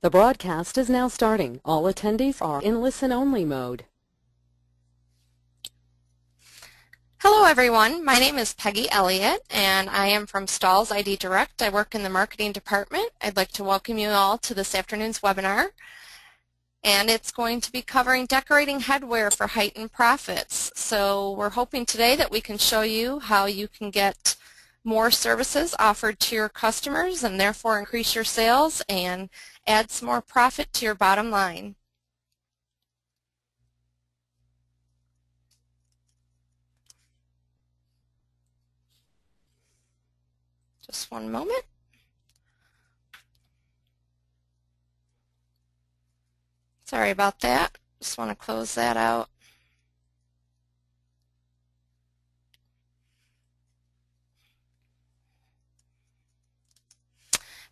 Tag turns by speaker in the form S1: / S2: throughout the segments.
S1: The broadcast is now starting. All attendees are in listen-only mode.
S2: Hello everyone, my name is Peggy Elliott and I am from Stahl's ID Direct. I work in the marketing department. I'd like to welcome you all to this afternoon's webinar, and it's going to be covering decorating headwear for heightened profits. So we're hoping today that we can show you how you can get more services offered to your customers and therefore increase your sales and add some more profit to your bottom line. Just one moment. Sorry about that. Just want to close that out.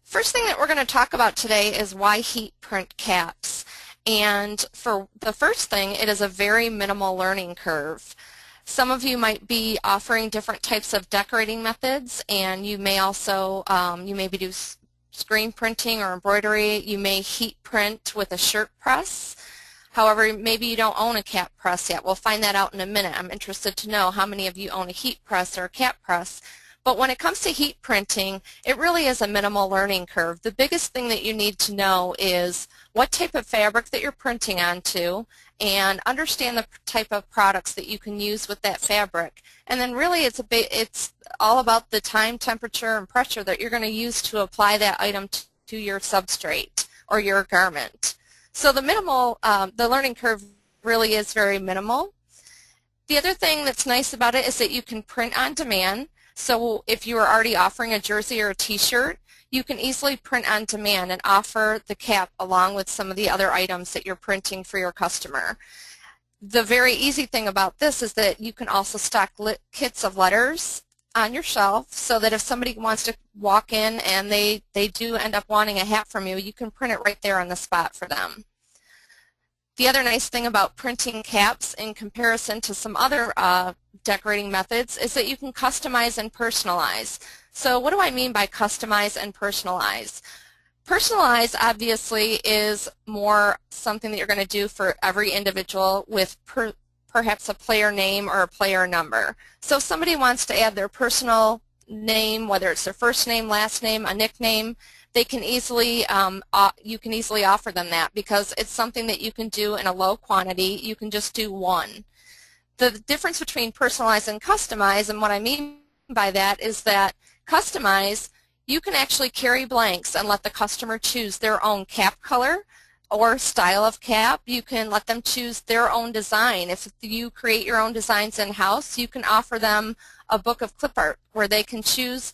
S2: First thing that we're going to talk about today is why heat print caps. And for the first thing, it is a very minimal learning curve. Some of you might be offering different types of decorating methods, and you may also, you maybe do screen printing or embroidery. You may heat print with a shirt press. However, maybe you don't own a cap press yet. We'll find that out in a minute. I'm interested to know how many of you own a heat press or a cap press. But when it comes to heat printing, it really is a minimal learning curve. The biggest thing that you need to know is what type of fabric that you're printing onto, and understand the type of products that you can use with that fabric. And then really it's all about the time, temperature, and pressure that you're going to use to apply that item to your substrate or your garment. So the learning curve really is very minimal. The other thing that's nice about it is that you can print on demand. So if you are already offering a jersey or a t-shirt, you can easily print on demand and offer the cap along with some of the other items that you're printing for your customer. The very easy thing about this is that you can also stock kits of letters on your shelf, so that if somebody wants to walk in and they do end up wanting a hat from you, you can print it right there on the spot for them. The other nice thing about printing caps in comparison to some other decorating methods is that you can customize and personalize. So what do I mean by customize and personalize? Personalize obviously is more something that you're going to do for every individual with perhaps a player name or a player number. So if somebody wants to add their personal name, whether it's their first name, last name, a nickname, they can easily, you can easily offer them that because it's something that you can do in a low quantity. You can just do one. The difference between personalize and customize, and what I mean by that is that customize, you can actually carry blanks and let the customer choose their own cap color or style of cap. You can let them choose their own design. If you create your own designs in-house, you can offer them a book of clip art where they can choose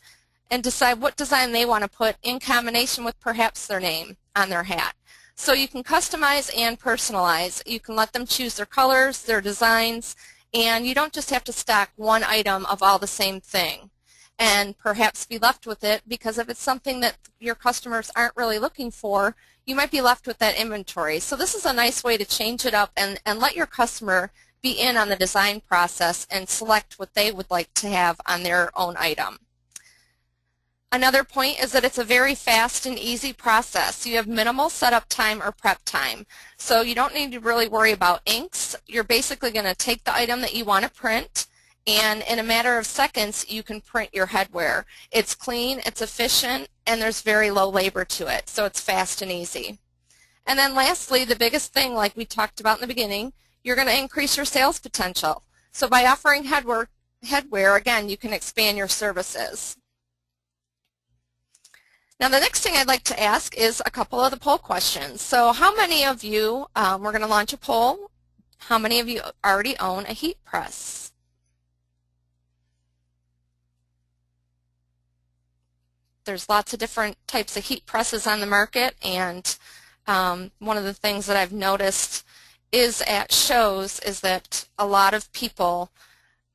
S2: and decide what design they want to put in combination with perhaps their name on their hat. So you can customize and personalize. You can let them choose their colors, their designs, and you don't just have to stock one item of all the same thing and perhaps be left with it, because if it's something that your customers aren't really looking for, you might be left with that inventory. So this is a nice way to change it up and let your customer be in on the design process and select what they would like to have on their own item. Another point is that it's a very fast and easy process. You have minimal setup time or prep time. So you don't need to really worry about inks. You're basically going to take the item that you want to print, and in a matter of seconds you can print your headwear. It's clean, it's efficient, and there's very low labor to it. So it's fast and easy. And then lastly, the biggest thing, like we talked about in the beginning, you're going to increase your sales potential. So by offering headwear, again, you can expand your services. Now the next thing I'd like to ask is a couple of the poll questions. So how many of you, we're going to launch a poll, how many of you already own a heat press? There's lots of different types of heat presses on the market, and one of the things that I've noticed is at shows is that a lot of people,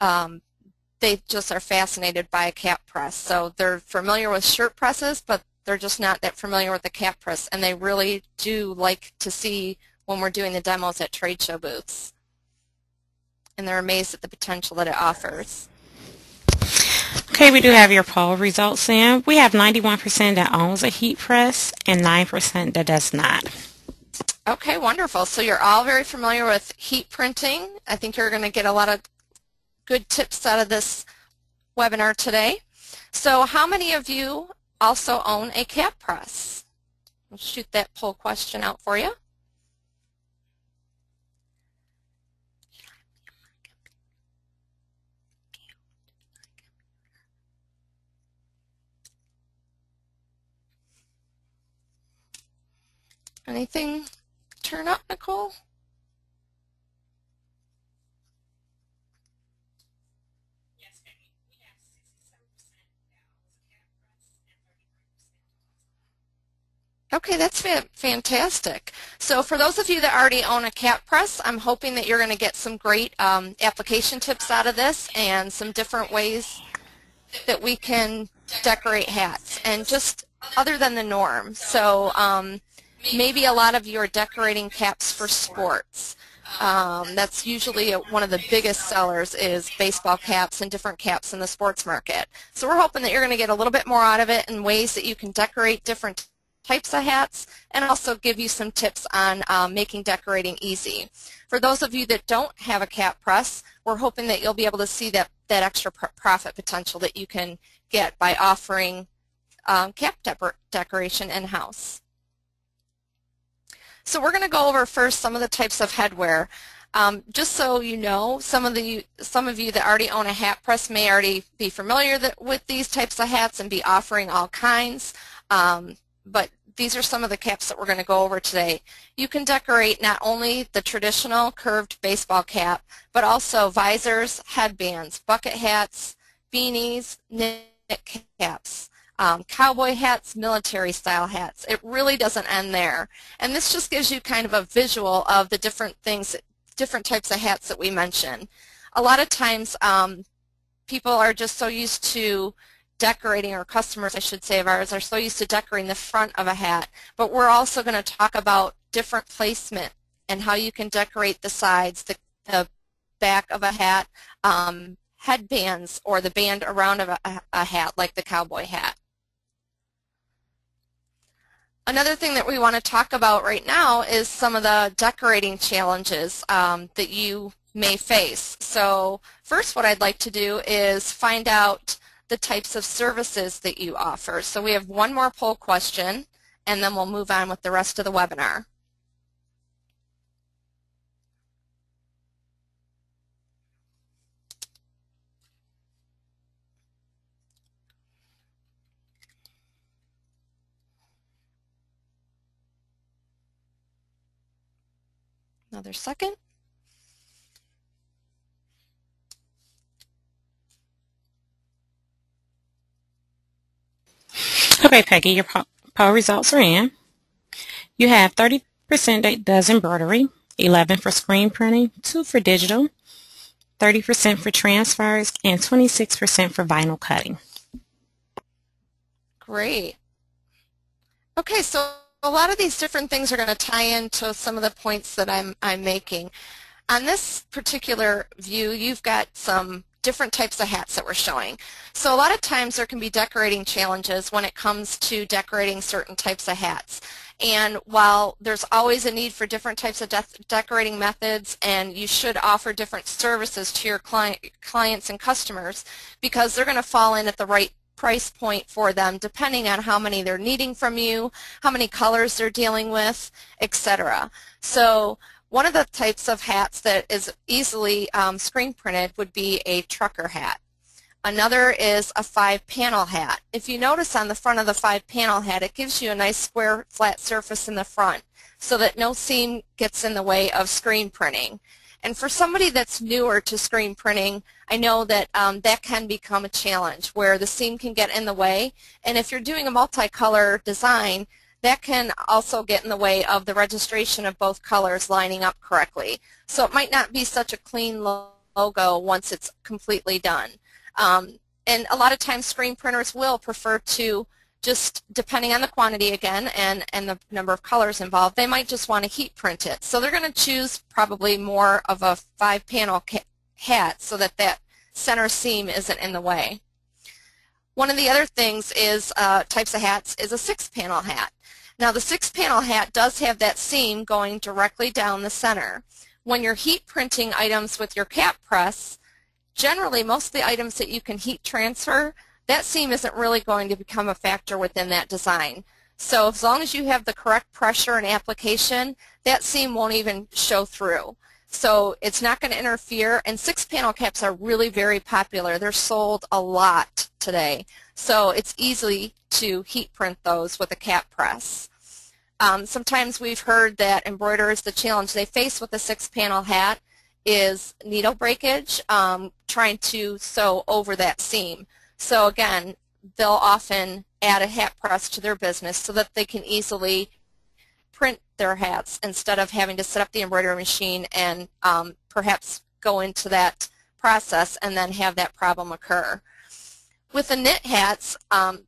S2: they just are fascinated by a cap press. So they're familiar with shirt presses, but they're just not that familiar with the cap press, and they really do like to see when we're doing the demos at trade show booths. And they're amazed at the potential that it offers.
S3: Okay, we do have your poll results in. We have 91% that owns a heat press and 9% that does not.
S2: Okay, wonderful. So you're all very familiar with heat printing. I think you're going to get a lot of good tips out of this webinar today. So how many of you also own a cap press? I'll shoot that poll question out for you. Anything turn up, Nicole? Okay, that's fantastic. So for those of you that already own a cap press, I'm hoping that you're going to get some great application tips out of this and some different ways that we can decorate hats and just other than the norm. So maybe a lot of you are decorating caps for sports. That's usually one of the biggest sellers is baseball caps and different caps in the sports market. So we're hoping that you're going to get a little bit more out of it in ways that you can decorate different types of hats and also give you some tips on making decorating easy. For those of you that don't have a cap press, we're hoping that you'll be able to see that extra profit potential that you can get by offering cap decoration in-house. So we're going to go over first some of the types of headwear. Just so you know, some of you that already own a hat press may already be familiar with these types of hats and be offering all kinds. But these are some of the caps that we're going to go over today. You can decorate not only the traditional curved baseball cap, but also visors, headbands, bucket hats, beanies, knit caps, cowboy hats, military style hats. It really doesn't end there. And this just gives you kind of a visual of the different things, different types of hats that we mentioned. A lot of times people are just so used to decorating, or customers I should say of ours are so used to decorating the front of a hat, but we're also going to talk about different placement and how you can decorate the sides, the back of a hat, headbands, or the band around a hat like the cowboy hat. Another thing that we want to talk about right now is some of the decorating challenges that you may face. So first, what I'd like to do is find out the types of services that you offer. So we have one more poll question, and then we'll move on with the rest of the webinar. Another second.
S3: Okay, Peggy, your poll results are in. You have 30% that does embroidery, 11% for screen printing, 2% for digital, 30% for transfers, and 26% for vinyl cutting.
S2: Great. Okay, so a lot of these different things are going to tie into some of the points that I'm making. On this particular view, you've got some different types of hats that we're showing. So a lot of times there can be decorating challenges when it comes to decorating certain types of hats. And while there's always a need for different types of decorating methods, and you should offer different services to your clients and customers, because they're going to fall in at the right price point for them depending on how many they're needing from you, how many colors they're dealing with, etc. So one of the types of hats that is easily screen printed would be a trucker hat. Another is a 5-panel hat. If you notice on the front of the 5-panel hat, it gives you a nice square flat surface in the front so that no seam gets in the way of screen printing. And for somebody that's newer to screen printing, I know that that can become a challenge where the seam can get in the way. And if you're doing a multicolor design, that can also get in the way of the registration of both colors lining up correctly. So it might not be such a clean logo once it's completely done. And a lot of times screen printers will prefer to just, depending on the quantity again and the number of colors involved, they might just want to heat print it. So they're going to choose probably more of a 5-panel hat so that that center seam isn't in the way. One of the other things is types of hats is a 6-panel hat. Now the 6-panel hat does have that seam going directly down the center. When you're heat printing items with your cap press, generally most of the items that you can heat transfer, that seam isn't really going to become a factor within that design. So as long as you have the correct pressure and application, that seam won't even show through. So it's not going to interfere, and 6-panel caps are really very popular. They're sold a lot today. So it's easy to heat print those with a cap press. Sometimes we've heard that embroiderers, the challenge they face with a 6-panel hat is needle breakage, trying to sew over that seam. So again, they'll often add a hat press to their business so that they can easily print their hats instead of having to set up the embroidery machine and perhaps go into that process and then have that problem occur. With the knit hats,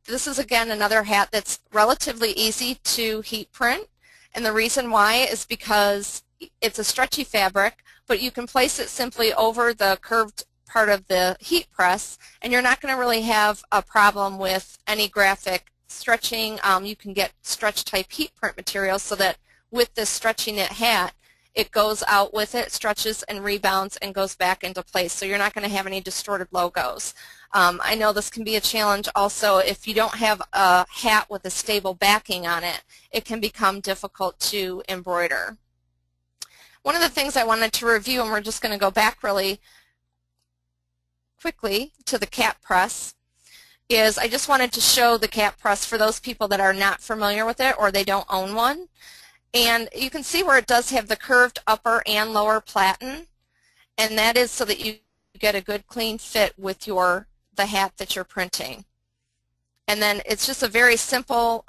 S2: this is again another hat that's relatively easy to heat print, and the reason why is because it's a stretchy fabric, but you can place it simply over the curved part of the heat press, and you're not going to really have a problem with any graphic stretching. You can get stretch type heat print material so that with this stretchy knit hat, it goes out with it, stretches and rebounds and goes back into place, so you're not going to have any distorted logos. I know this can be a challenge also if you don't have a hat with a stable backing on it. It can become difficult to embroider. One of the things I wanted to review, and we're just going to go back really quickly to the cap press, is I just wanted to show the cap press for those people that are not familiar with it or they don't own one. And you can see where it does have the curved upper and lower platen, and that is so that you get a good clean fit with the hat that you're printing. And then it's just a very simple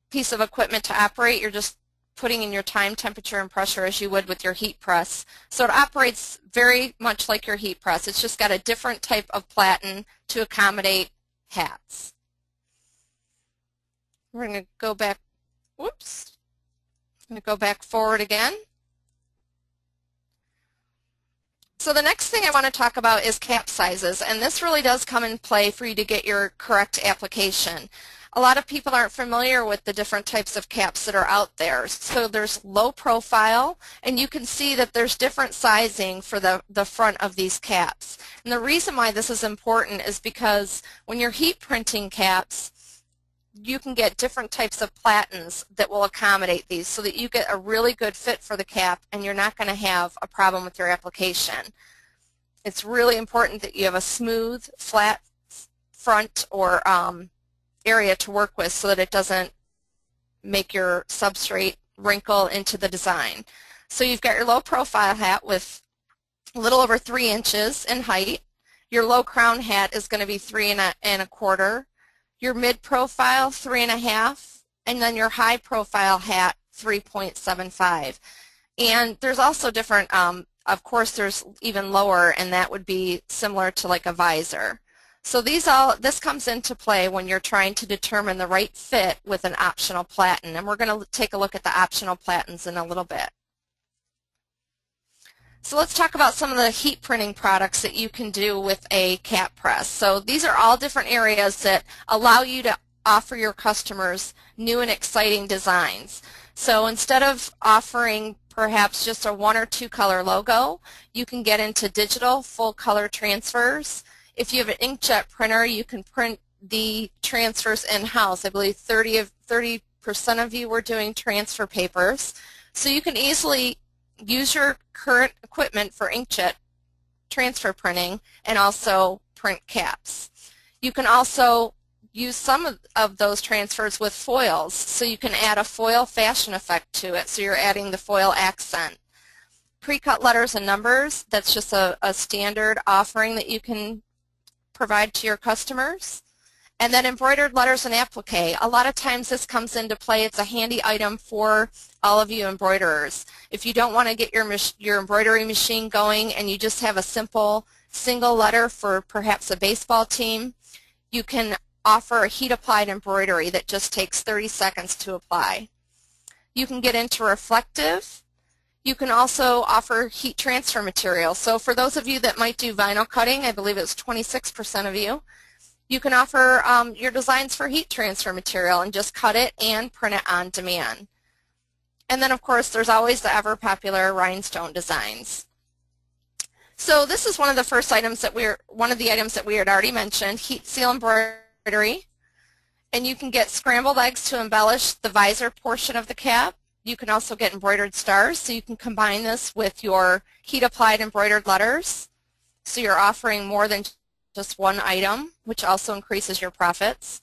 S2: piece of equipment to operate. You're just putting in your time, temperature, and pressure as you would with your heat press. So it operates very much like your heat press. It's just got a different type of platen to accommodate hats. We're going to go back, whoops, I'm going to go back forward again. So the next thing I want to talk about is cap sizes, and this really does come in play for you to get your correct application. A lot of people aren't familiar with the different types of caps that are out there. So there's low profile, and you can see that there's different sizing for the front of these caps. And the reason why this is important is because when you're heat printing caps, you can get different types of platens that will accommodate these so that you get a really good fit for the cap and you're not going to have a problem with your application. It's really important that you have a smooth, flat front or area to work with so that it doesn't make your substrate wrinkle into the design. So you've got your low profile hat with a little over 3 inches in height. Your low crown hat is going to be 3 1/4. Your mid profile 3 1/2, and then your high profile hat 3.75. And there's also different, of course there's even lower, and that would be similar to like a visor. So this comes into play when you're trying to determine the right fit with an optional platen, and we're going to take a look at the optional platens in a little bit. So let's talk about some of the heat printing products that you can do with a cap press. So these are all different areas that allow you to offer your customers new and exciting designs. So instead of offering perhaps just a 1 or 2 color logo, you can get into digital full color transfers. If you have an inkjet printer, you can print the transfers in-house. I believe 30% of you were doing transfer papers. So you can easily use your current equipment for inkjet transfer printing and also print caps. You can also use some of those transfers with foils, so you can add a foil fashion effect to it, so you're adding the foil accent. Pre-cut letters and numbers, that's just a standard offering that you can provide to your customers. And then embroidered letters and applique. A lot of times this comes into play. It's a handy item for all of you embroiderers. If you don't want to get your embroidery machine going and you just have a simple single letter for perhaps a baseball team, you can offer a heat-applied embroidery that just takes 30 seconds to apply. You can get into reflective. You can also offer heat transfer material. So for those of you that might do vinyl cutting, I believe it's 26% of you, You can offer your designs for heat transfer material and just cut it and print it on demand. And then of course there's always the ever popular Rhinestone Designs. So this is one of the items that we had already mentioned, heat seal embroidery. And you can get scrambled eggs to embellish the visor portion of the cap. You can also get embroidered stars, so you can combine this with your heat applied embroidered letters. So you're offering more than just one item, which also increases your profits.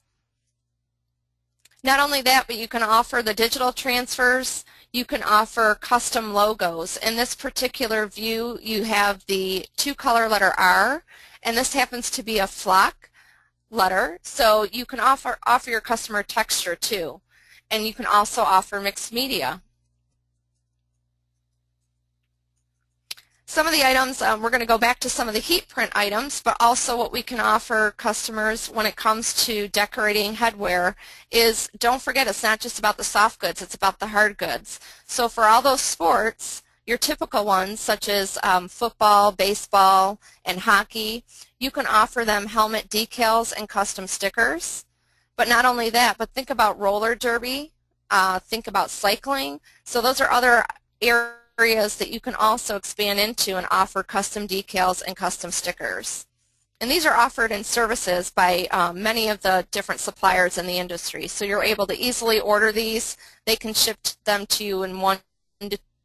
S2: Not only that, but you can offer the digital transfers. You can offer custom logos. In this particular view, you have the 2-color letter R, and this happens to be a flock letter, so you can offer your customer texture too, and you can also offer mixed media. Some of the items, we're going to go back to some of the heat print items, but also what we can offer customers when it comes to decorating headwear is, don't forget, it's not just about the soft goods, it's about the hard goods. So for all those sports, your typical ones such as football, baseball, and hockey, you can offer them helmet decals and custom stickers. But not only that, but think about roller derby, think about cycling. So those are other areas that you can also expand into and offer custom decals and custom stickers. And these are offered in services by many of the different suppliers in the industry. So you're able to easily order these. They can ship them to you in 1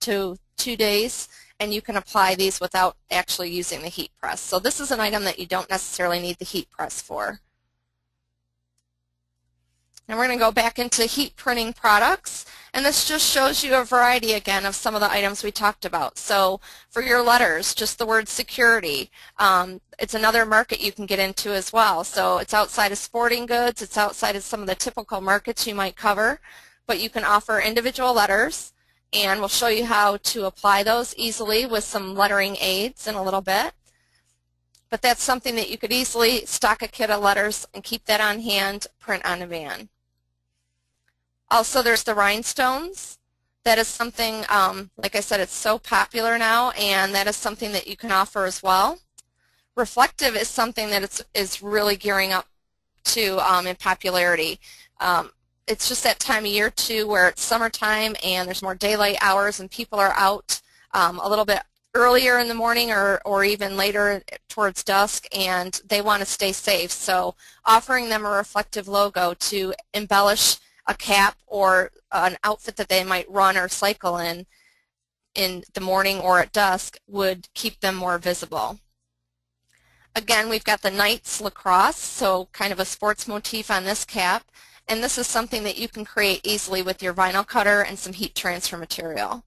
S2: to 2 days, and you can apply these without actually using the heat press. So this is an item that you don't necessarily need the heat press for. And we're going to go back into heat printing products, and this just shows you a variety again of some of the items we talked about. So for your letters, just the word security. It's another market you can get into as well. So it's outside of sporting goods, it's outside of some of the typical markets you might cover, but you can offer individual letters, and we'll show you how to apply those easily with some lettering aids in a little bit. But that's something that you could easily stock a kit of letters and keep that on hand, print on demand. Also, there's the rhinestones. That is something, like I said, it's so popular now, and that is something that you can offer as well. Reflective is something that is really gearing up to in popularity. It's just that time of year too where it's summertime and there's more daylight hours and people are out a little bit earlier in the morning or even later towards dusk, and they want to stay safe. So offering them a reflective logo to embellish a cap or an outfit that they might run or cycle in the morning or at dusk would keep them more visible. Again, we've got the Knights lacrosse, so kind of a sports motif on this cap, and this is something that you can create easily with your vinyl cutter and some heat transfer material.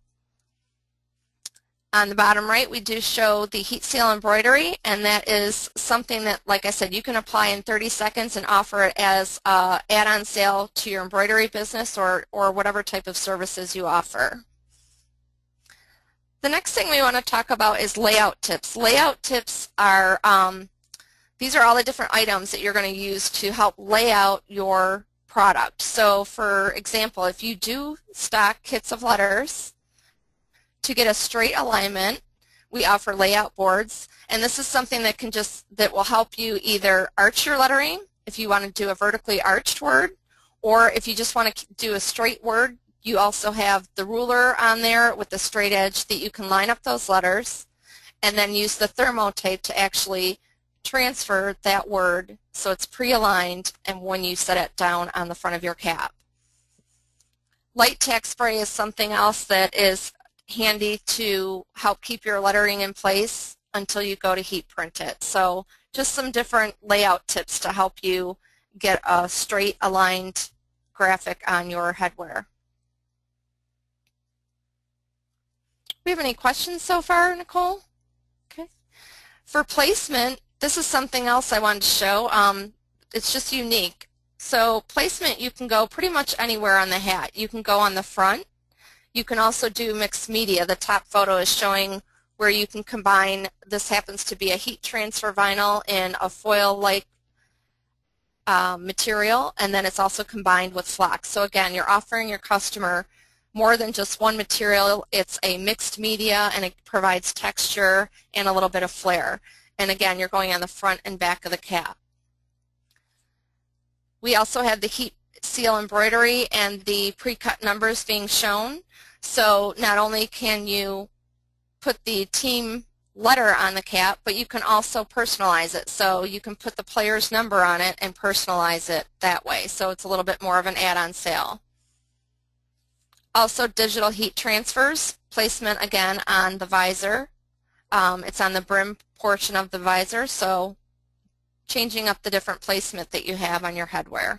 S2: On the bottom right, we do show the heat seal embroidery, and that is something that, like I said, you can apply in 30 seconds and offer it as an add-on sale to your embroidery business or whatever type of services you offer. The next thing we want to talk about is layout tips. Layout tips are, these are all the different items that you're going to use to help lay out your product. So for example, if you do stock kits of letters, to get a straight alignment, we offer layout boards, and this is something that will help you either arch your lettering if you want to do a vertically arched word, or if you just want to do a straight word, you also have the ruler on there with the straight edge that you can line up those letters and then use the thermo tape to actually transfer that word so it's pre-aligned and when you set it down on the front of your cap. Light tack spray is something else that is handy to help keep your lettering in place until you go to heat print it. So just some different layout tips to help you get a straight aligned graphic on your headwear. We have any questions so far, Nicole? Okay. For placement, this is something else I wanted to show. It's just unique. So placement, you can go pretty much anywhere on the hat. You can go on the front. You can also do mixed media. The top photo is showing where you can combine, this happens to be a heat transfer vinyl in a foil-like material, and then it's also combined with flock. So again, you're offering your customer more than just one material. It's a mixed media, and it provides texture and a little bit of flair. And again, you're going on the front and back of the cap. We also have the heat seal embroidery and the pre-cut numbers being shown. So not only can you put the team letter on the cap, but you can also personalize it. So you can put the player's number on it and personalize it that way. So it's a little bit more of an add-on sale. Also digital heat transfers, placement again on the visor. It's on the brim portion of the visor, so changing up the different placement that you have on your headwear.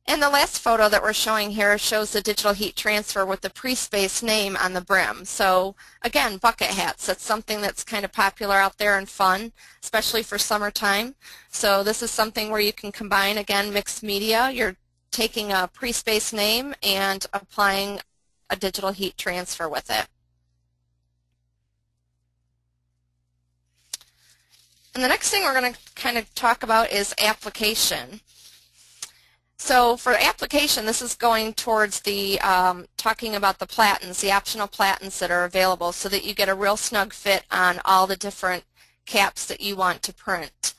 S2: And the last photo that we're showing here shows the digital heat transfer with the pre-space name on the brim. So again, bucket hats, that's something that's kind of popular out there and fun, especially for summertime. So this is something where you can combine, again, mixed media. You're taking a pre-space name and applying a digital heat transfer with it. And the next thing we're going to kind of talk about is application. So for application, this is going towards the talking about the platens, the optional platens that are available, so that you get a real snug fit on all the different caps that you want to print.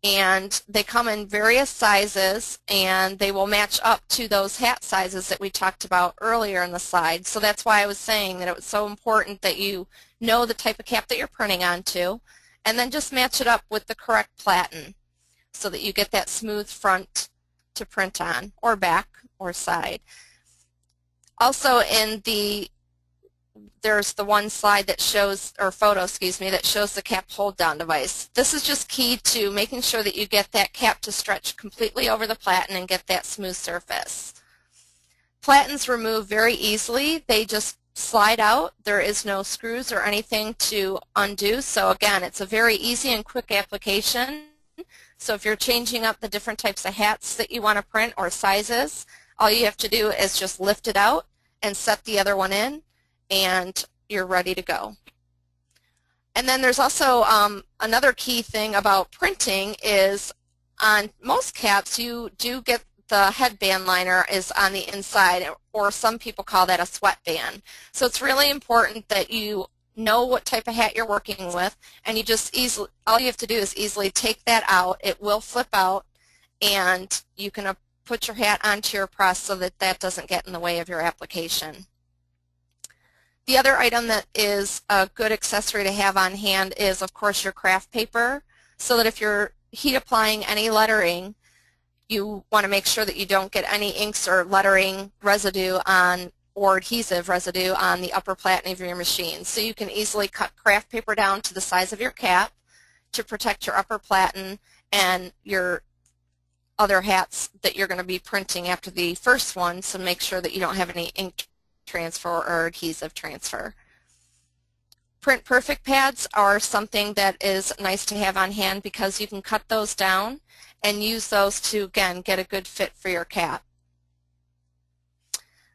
S2: And they come in various sizes, and they will match up to those hat sizes that we talked about earlier in the slide. So that's why I was saying that it was so important that you know the type of cap that you're printing onto, and then just match it up with the correct platen so that you get that smooth front to print on, or back, or side. Also there's the one slide that shows, or photo, excuse me, that shows the cap hold down device. This is just key to making sure that you get that cap to stretch completely over the platen and get that smooth surface. Platens remove very easily. They just slide out. There is no screws or anything to undo. So again, it's a very easy and quick application. So if you're changing up the different types of hats that you want to print or sizes, all you have to do is just lift it out and set the other one in, and you're ready to go. And then there's also another key thing about printing is on most caps you do get the headband liner is on the inside, or some people call that a sweatband. So it's really important that you know what type of hat you're working with, and you just all you have to do is easily take that out. It will flip out, and you can put your hat onto your press so that that doesn't get in the way of your application. The other item that is a good accessory to have on hand is, of course, your craft paper, so that if you're heat applying any lettering, you want to make sure that you don't get any inks or lettering residue on or adhesive residue on the upper platen of your machine. So you can easily cut craft paper down to the size of your cap to protect your upper platen and your other hats that you're going to be printing after the first one, so make sure that you don't have any ink transfer or adhesive transfer. Print Perfect pads are something that is nice to have on hand because you can cut those down and use those to, again, get a good fit for your cap.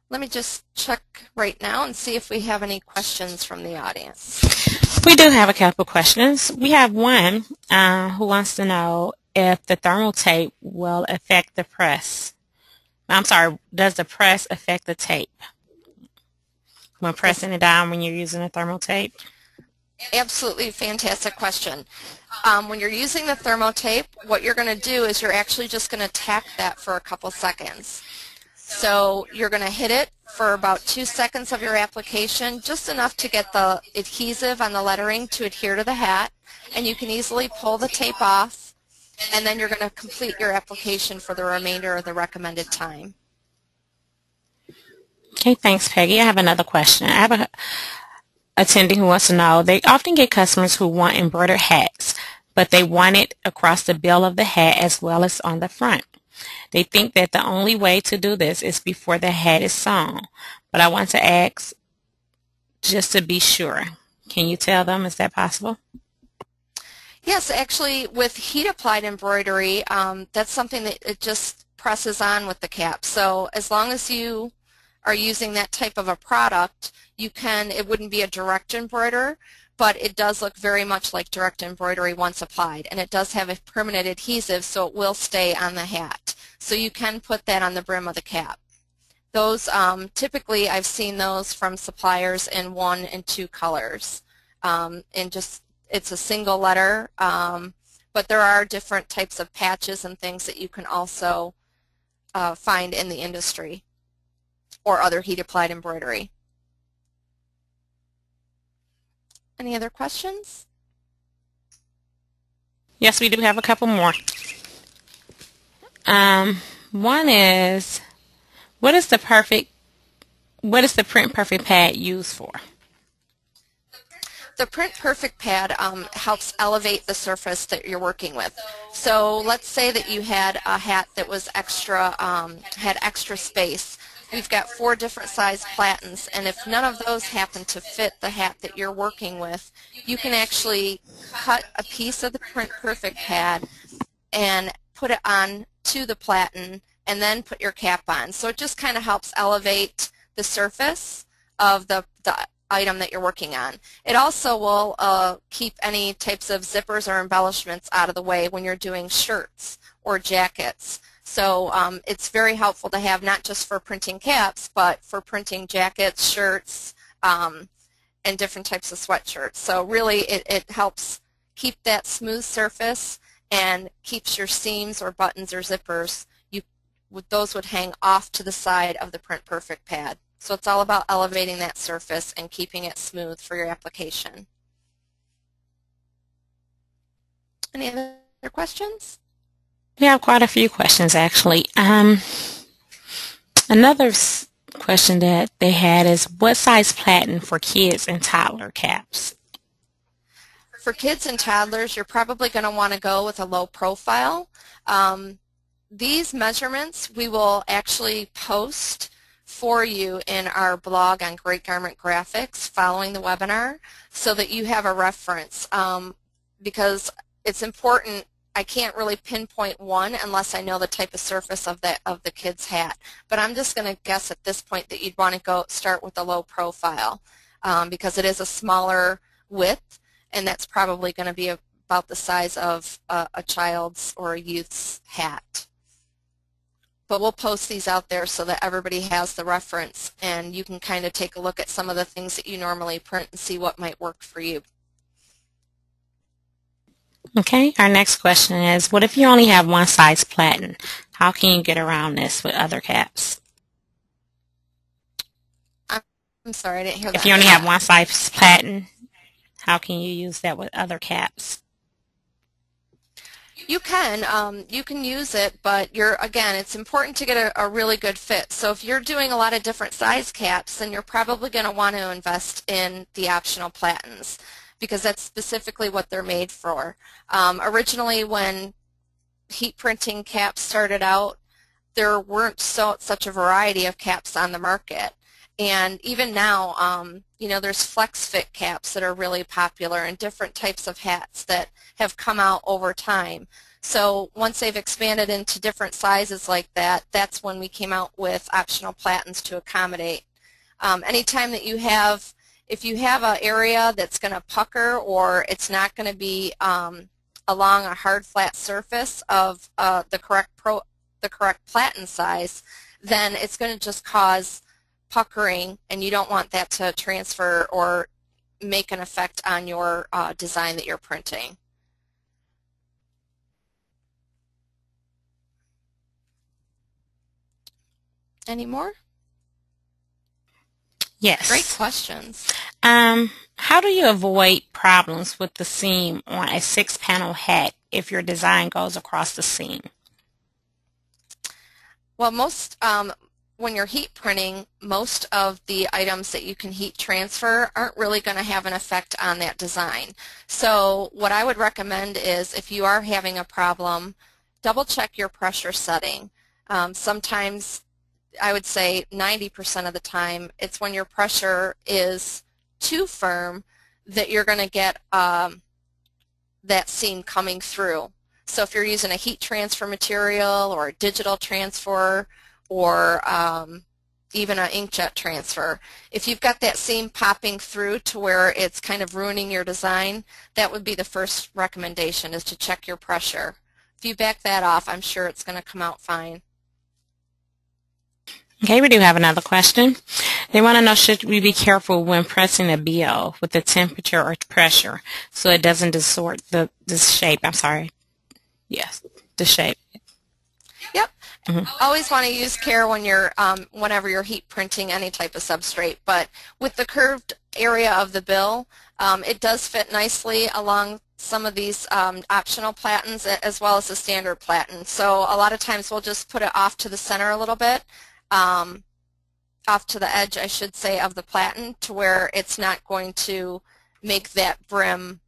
S2: Let me just check right now and see if we have any questions from the audience.
S3: We do have a couple questions. We have one who wants to know if the thermal tape will affect the press. I'm sorry, does the press affect the tape when pressing it down when you're using a thermal tape?
S2: Absolutely fantastic question. When you're using the thermo tape, what you're going to do is you're actually just going to tap that for a couple seconds. So you're going to hit it for about 2 seconds of your application, just enough to get the adhesive on the lettering to adhere to the hat, and you can easily pull the tape off, and then you're going to complete your application for the remainder of the recommended time.
S3: Okay, thanks, Peggy. I have another question. I have a attendee who wants to know, they often get customers who want embroidered hats, but they want it across the bill of the hat as well as on the front. They think that the only way to do this is before the hat is sewn, but I want to ask just to be sure. Can you tell them, is that possible?
S2: Yes, actually with heat applied embroidery, that's something that it just presses on with the cap. So as long as you are using that type of a product, you can, it wouldn't be a direct embroider, but it does look very much like direct embroidery once applied, and it does have a permanent adhesive, so it will stay on the hat. So you can put that on the brim of the cap. Those typically I've seen those from suppliers in 1 and 2 colors, and just it's a single letter, but but there are different types of patches and things that you can also find in the industry or other heat applied embroidery. Any other questions?
S3: Yes, we do have a couple more. One is, what is the Print Perfect pad used for?
S2: The Print Perfect pad helps elevate the surface that you're working with. So let's say that you had a hat that was extra, had extra space. We've got 4 different size platens, and if none of those happen to fit the hat that you're working with, you can actually cut a piece of the Print Perfect pad and put it on to the platen and then put your cap on. So it just kind of helps elevate the surface of the item that you're working on. It also will keep any types of zippers or embellishments out of the way when you're doing shirts or jackets. So it's very helpful to have, not just for printing caps, but for printing jackets, shirts, and different types of sweatshirts. So really it helps keep that smooth surface and keeps your seams or buttons or zippers, those would hang off to the side of the Print Perfect pad. So it's all about elevating that surface and keeping it smooth for your application. Any other questions?
S3: We have quite a few questions, actually. Another question that they had is, what size platen for kids and toddler caps?
S2: For kids and toddlers, you're probably going to want to go with a low profile. These measurements we will actually post for you in our blog on Great Garment Graphics following the webinar so that you have a reference, because it's important. I can't really pinpoint one unless I know the type of surface of the kid's hat. But I'm just going to guess at this point that you'd want to start with a low profile because it is a smaller width, and that's probably going to be about the size of a child's or a youth's hat. But we'll post these out there so that everybody has the reference, and you can kind of take a look at some of the things that you normally print and see what might work for you.
S3: Okay, our next question is, what if you only have one size platen? How can you get around this with other caps?
S2: I'm sorry, I didn't hear that.
S3: If you only have one size platen, how can you use that with other caps?
S2: You can use it, but again, it's important to get a really good fit. So if you're doing a lot of different size caps, then you're probably going to want to invest in the optional platens, because that's specifically what they're made for. Originally, when heat printing caps started out, there weren't such a variety of caps on the market. And even now, there's flex fit caps that are really popular and different types of hats that have come out over time. So once they've expanded into different sizes like that, that's when we came out with optional platens to accommodate. Anytime that if you have an area that's going to pucker or it's not going to be along a hard flat surface of the correct platen size, then it's going to just cause puckering, and you don't want that to transfer or make an effect on your design that you're printing. Any more?
S3: Yes.
S2: Great questions.
S3: How do you avoid problems with the seam on a 6-panel hat if your design goes across the seam?
S2: Well, when you're heat printing, most of the items that you can heat transfer aren't really going to have an effect on that design. So what I would recommend is, if you are having a problem, double check your pressure setting. Sometimes, I would say 90% of the time, it's when your pressure is too firm that you're going to get that seam coming through. So if you're using a heat transfer material or a digital transfer or even an inkjet transfer, if you've got that seam popping through to where it's kind of ruining your design, that would be the first recommendation, is to check your pressure. If you back that off, I'm sure it's going to come out fine.
S3: Okay, we do have another question. They want to know, should we be careful when pressing a BO with the temperature or pressure so it doesn't distort the shape? I'm sorry. Yes, the shape.
S2: Yep.
S3: Mhm.
S2: Always want to use care when you're whenever you're heat printing any type of substrate. But with the curved area of the bill, it does fit nicely along some of these optional platens as well as the standard platen. So a lot of times we'll just put it off to the center a little bit, off to the edge, I should say, of the platen to where it's not going to make that brim,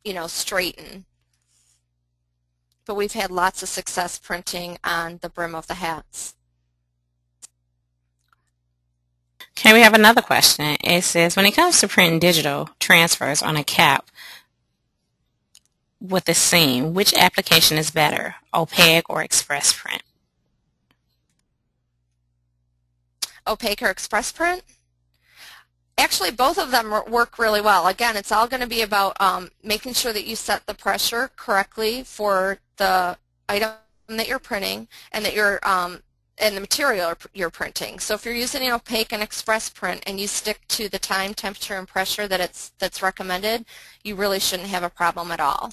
S2: you know, straighten. But we've had lots of success printing on the brim of the hats.
S3: Okay, we have another question. It says, when it comes to printing digital transfers on a cap with a seam, which application is better, opaque or express print?
S2: Opaque or express print? Actually, both of them work really well. Again, it's all going to be about making sure that you set the pressure correctly for the item that you're printing and that you're and the material you're printing. So if you're using an opaque and express print and you stick to the time, temperature, and pressure that's recommended, you really shouldn't have a problem at all.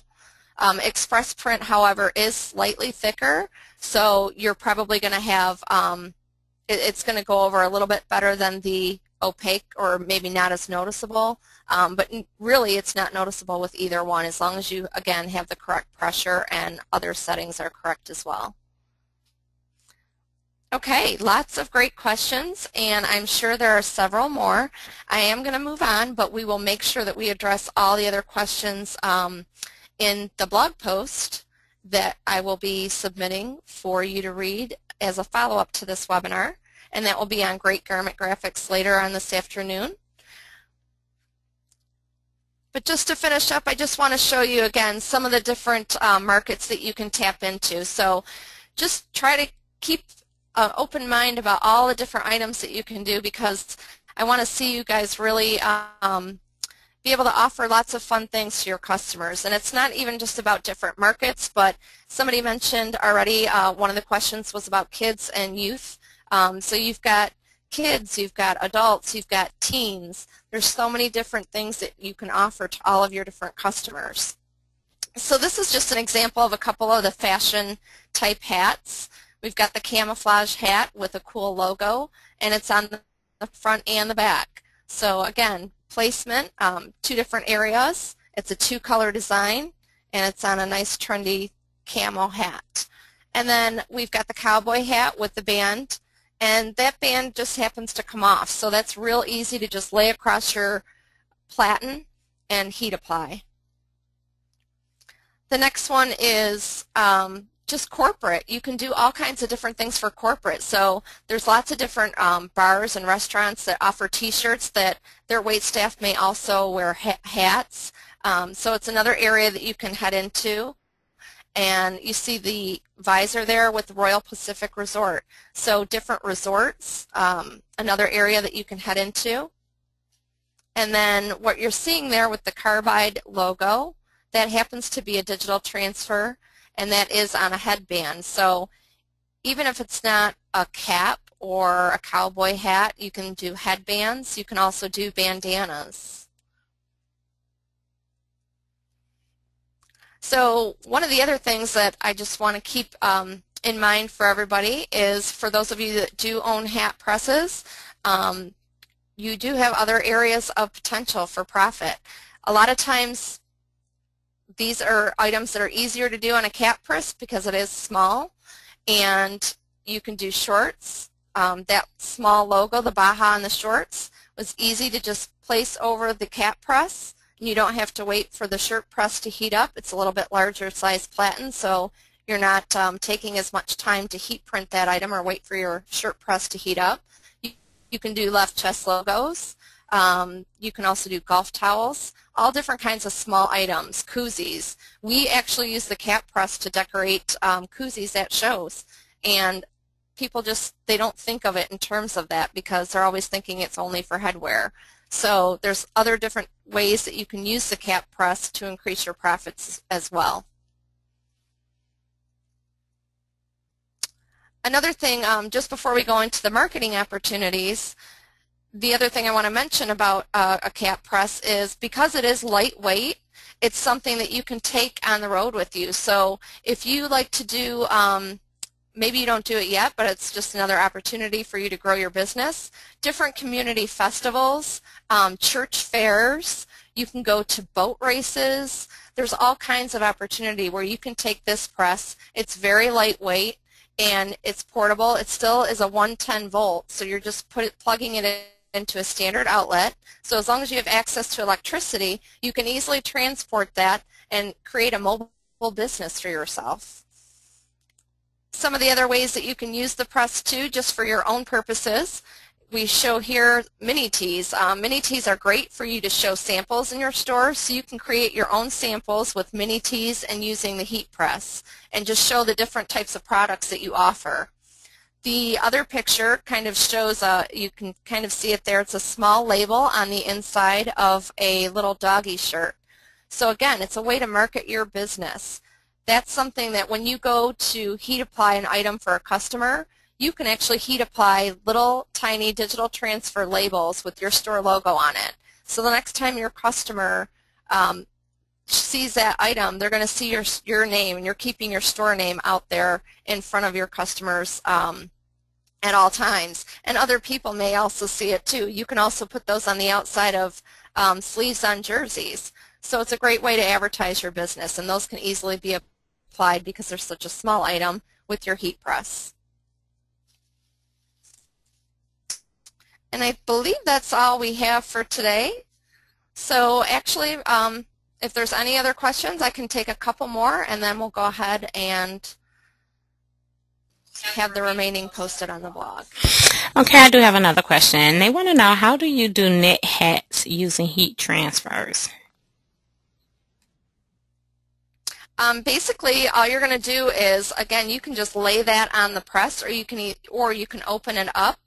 S2: Express print, however, is slightly thicker, so you're probably going to have it's going to go over a little bit better than the opaque, or maybe not as noticeable, but really it's not noticeable with either one as long as you, again, have the correct pressure and other settings are correct as well. Okay, lots of great questions, and I'm sure there are several more. I am going to move on, but we will make sure that we address all the other questions in the blog post that I will be submitting for you to read as a follow-up to this webinar, and that will be on Great Garment Graphics later on this afternoon. But just to finish up, I just want to show you again some of the different markets that you can tap into. So just try to keep an open mind about all the different items that you can do, because I want to see you guys really be able to offer lots of fun things to your customers. And it's not even just about different markets, but somebody mentioned already, one of the questions was about kids and youth. So you've got kids, you've got adults, you've got teens. There's so many different things that you can offer to all of your different customers. So this is just an example of a couple of the fashion type hats. We've got the camouflage hat with a cool logo, and it's on the front and the back. So again, placement, two different areas. It's a two-color design, and it's on a nice trendy camo hat. And then we've got the cowboy hat with the band, and that band just happens to come off. So that's real easy to just lay across your platen and heat apply. The next one is just corporate. You can do all kinds of different things for corporate. So there's lots of different bars and restaurants that offer t-shirts that their wait staff may also wear hats. So it's another area that you can head into. And you see the visor there with Royal Pacific Resort. So different resorts, another area that you can head into. And then what you're seeing there with the carbide logo, that happens to be a digital transfer, and that is on a headband. So even if it's not a cap or a cowboy hat, you can do headbands. You can also do bandanas. So one of the other things that I just want to keep in mind for everybody is, for those of you that do own hat presses, you do have other areas of potential for profit. A lot of times these are items that are easier to do on a cap press because it is small, and you can do shorts. That small logo, the Baja on the shorts, was easy to just place over the cap press. You don't have to wait for the shirt press to heat up. It's a little bit larger size platen, so you're not taking as much time to heat print that item or wait for your shirt press to heat up. You can do left chest logos. You can also do golf towels, all different kinds of small items, koozies. We actually use the cap press to decorate koozies at shows, and people just, they don't think of it in terms of that because they're always thinking it's only for headwear. So there's other different ways that you can use the cap press to increase your profits as well. Another thing, just before we go into the marketing opportunities, the other thing I want to mention about a cap press is, because it is lightweight, it's something that you can take on the road with you. So if you like to do, maybe you don't do it yet, but it's just another opportunity for you to grow your business, different community festivals, church fairs, you can go to boat races. There's all kinds of opportunity where you can take this press. It's very lightweight and it's portable. It still is a 110 volt, so you're just plugging it into a standard outlet. So as long as you have access to electricity, you can easily transport that and create a mobile business for yourself. Some of the other ways that you can use the press too, just for your own purposes, we show here mini tees. Mini tees are great for you to show samples in your store, so you can create your own samples with mini tees and using the heat press and just show the different types of products that you offer. The other picture kind of shows, you can kind of see it there, it's a small label on the inside of a little doggy shirt. So again, it's a way to market your business. That's something that when you go to heat apply an item for a customer, you can actually heat apply little tiny digital transfer labels with your store logo on it. So the next time your customer sees that item, they're going to see your name, and you're keeping your store name out there in front of your customers at all times. And other people may also see it too. You can also put those on the outside of sleeves on jerseys. So it's a great way to advertise your business, and those can easily be applied because they're such a small item with your heat press. And I believe that's all we have for today. So actually, if there's any other questions, I can take a couple more, and then we'll go ahead and have the remaining posted on the blog.
S3: Okay, I do have another question. They want to know, how do you do knit hats using heat transfers?
S2: Basically, all you're going to do is, again, you can just lay that on the press, or you can open it up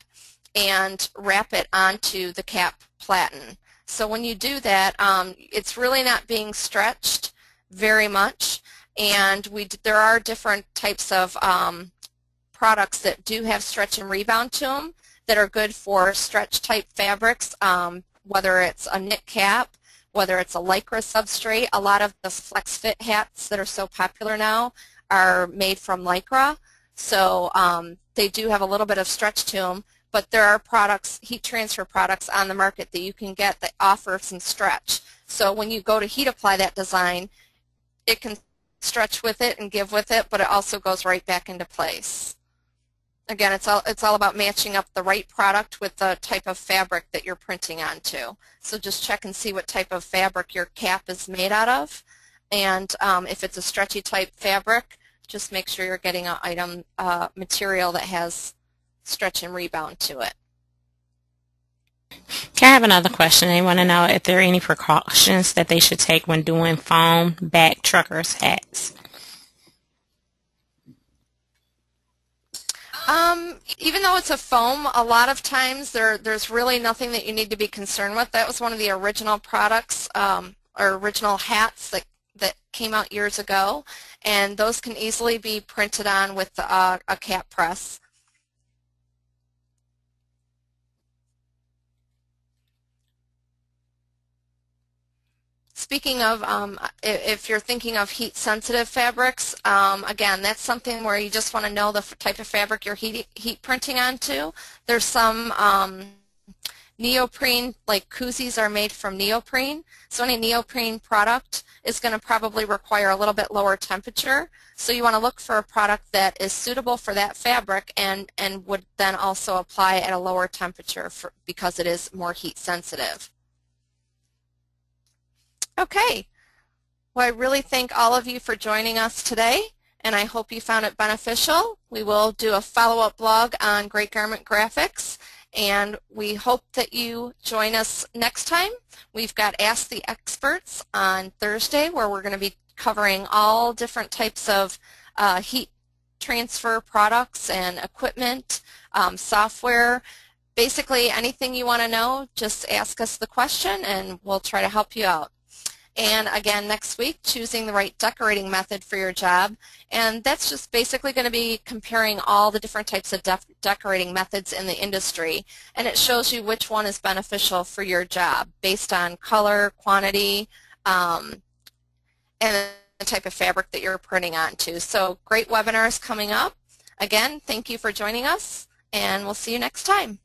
S2: and wrap it onto the cap platen. So when you do that, it's really not being stretched very much, and there are different types of products that do have stretch and rebound to them that are good for stretch type fabrics, whether it's a knit cap, whether it's a lycra substrate. A lot of the flex fit hats that are so popular now are made from lycra, so they do have a little bit of stretch to them, but there are products, heat transfer products on the market that you can get that offer some stretch. So when you go to heat apply that design, it can stretch with it and give with it, but it also goes right back into place. Again, it's all about matching up the right product with the type of fabric that you're printing onto. So just check and see what type of fabric your cap is made out of, and if it's a stretchy type fabric, just make sure you're getting an item material that has stretch and rebound to it.
S3: Okay, I have another question. They want to know if there are any precautions that they should take when doing foam back truckers hats.
S2: Even though it's a foam, a lot of times there's really nothing that you need to be concerned with. That was one of the original products, or original hats that came out years ago, and those can easily be printed on with a cap press. Speaking of, if you're thinking of heat-sensitive fabrics, again, that's something where you just want to know the type of fabric you're heat printing onto. There's some neoprene, like koozies are made from neoprene, so any neoprene product is going to probably require a little bit lower temperature. So you want to look for a product that is suitable for that fabric and would then also apply at a lower temperature because it is more heat-sensitive. Okay, well, I really thank all of you for joining us today, and I hope you found it beneficial. We will do a follow-up blog on Great Garment Graphics, and we hope that you join us next time. We've got Ask the Experts on Thursday, where we're going to be covering all different types of heat transfer products and equipment, software. Basically, anything you want to know, just ask us the question, and we'll try to help you out. And again, next week, choosing the right decorating method for your job. And that's just basically going to be comparing all the different types of decorating methods in the industry. And it shows you which one is beneficial for your job based on color, quantity, and the type of fabric that you're printing onto. So great webinars coming up. Again, thank you for joining us, and we'll see you next time.